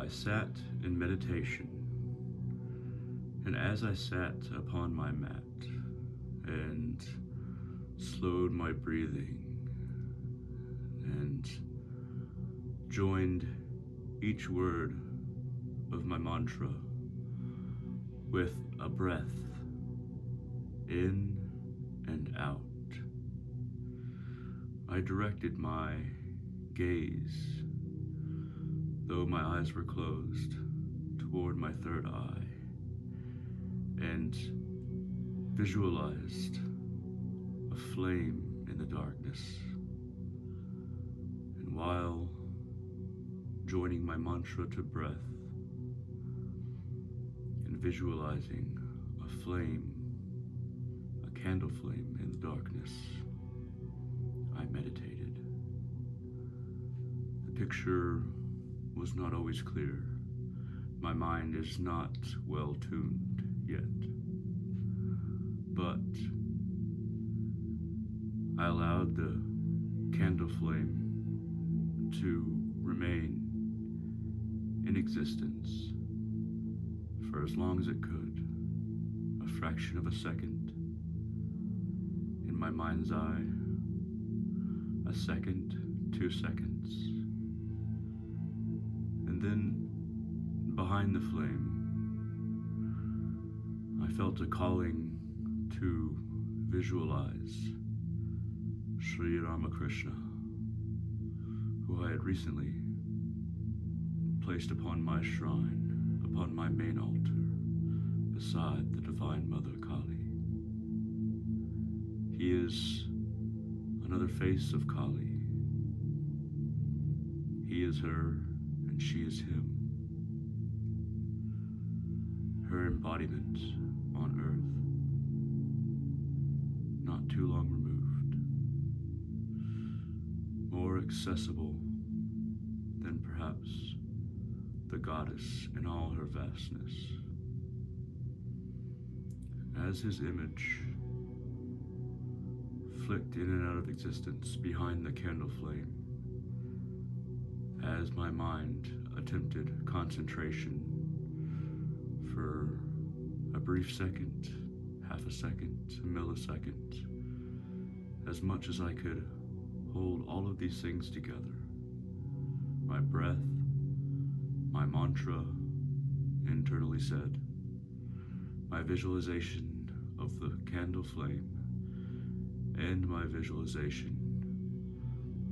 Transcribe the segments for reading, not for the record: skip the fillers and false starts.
I sat in meditation, and as I sat upon my mat and slowed my breathing and joined each word of my mantra with a breath in and out, I directed my gaze, though my eyes were closed, toward my third eye and visualized a flame in the darkness. And while joining my mantra to breath and visualizing a flame, a candle flame in the darkness, I meditated. The picture was not always clear. My mind is not well tuned yet. But I allowed the candle flame to remain in existence for as long as it could, a fraction of a second. In my mind's eye, a second, 2 seconds. And then behind the flame, I felt a calling to visualize Sri Ramakrishna, who I had recently placed upon my shrine, upon my main altar, beside the Divine Mother Kali. He is another face of Kali. He is her, and she is him. Her embodiment on earth, not too long removed, more accessible than perhaps the goddess in all her vastness. As his image flicked in and out of existence behind the candle flame, as my mind attempted concentration for a brief second, half a second, a millisecond, as much as I could hold all of these things together. My breath, my mantra, internally said, my visualization of the candle flame, and my visualization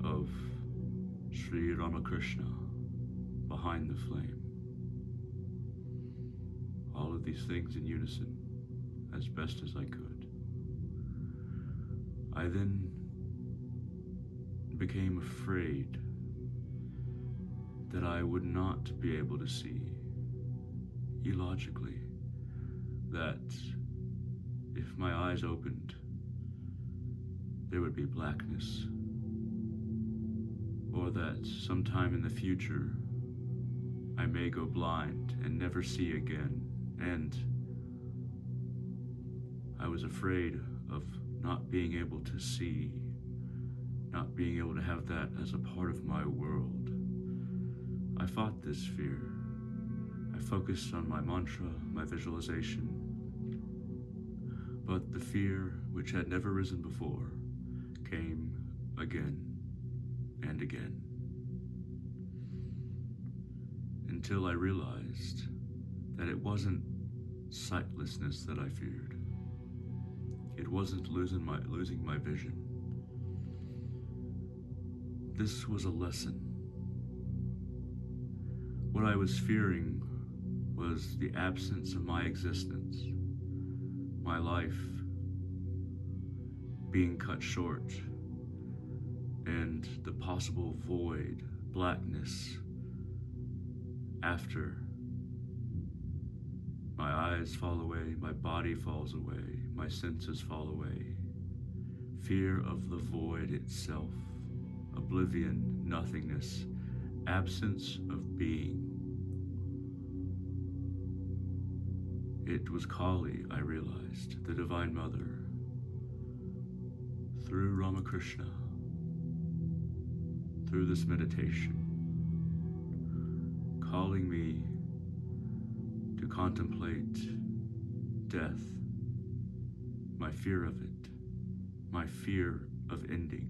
of Sri Ramakrishna behind the flame. All of these things in unison, as best as I could. I then became afraid that I would not be able to see, illogically, that if my eyes opened, there would be blackness, or that sometime in the future I may go blind and never see again. And I was afraid of not being able to see, not being able to have that as a part of my world. I fought this fear. I focused on my mantra, my visualization. But the fear, which had never risen before, came again and again. Until I realized that it wasn't sightlessness that I feared. It wasn't losing my vision. This was a lesson. What I was fearing was the absence of my existence, my life being cut short, and the possible void, blackness, after my eyes fall away, my body falls away, my senses fall away. Fear of the void itself, oblivion, nothingness, absence of being. It was Kali, I realized, the Divine Mother, through Ramakrishna, through this meditation, calling me to contemplate death, my fear of it, my fear of ending.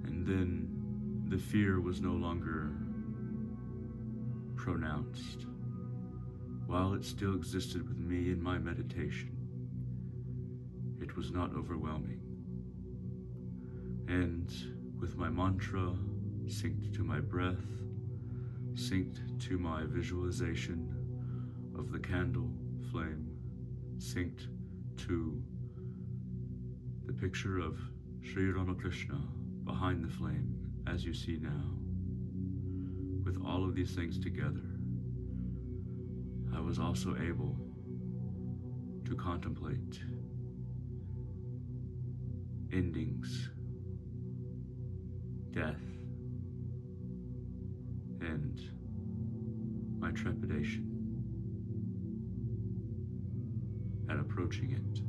And then the fear was no longer pronounced. While it still existed with me in my meditation, it was not overwhelming. And with my mantra synced to my breath, synced to my visualization of the candle flame, synced to the picture of Sri Ramakrishna behind the flame, as you see now. With all of these things together, I was also able to contemplate endings, death, and my trepidation at approaching it.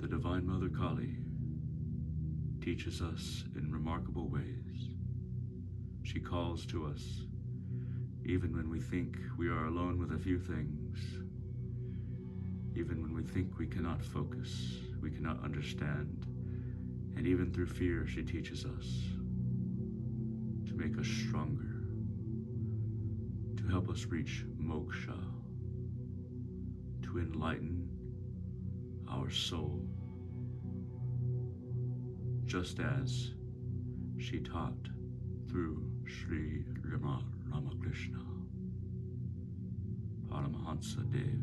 The Divine Mother Kali teaches us in remarkable ways. She calls to us even when we think we are alone with a few things, even when we think we cannot focus, we cannot understand, and even through fear she teaches us to make us stronger, to help us reach moksha, to enlighten our soul, just as she taught through Sri Ramakrishna, Paramahansa Dev,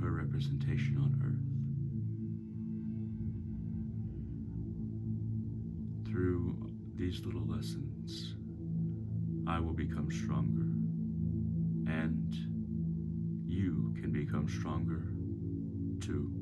her representation on earth. Through these little lessons, I will become stronger, and you can become stronger too.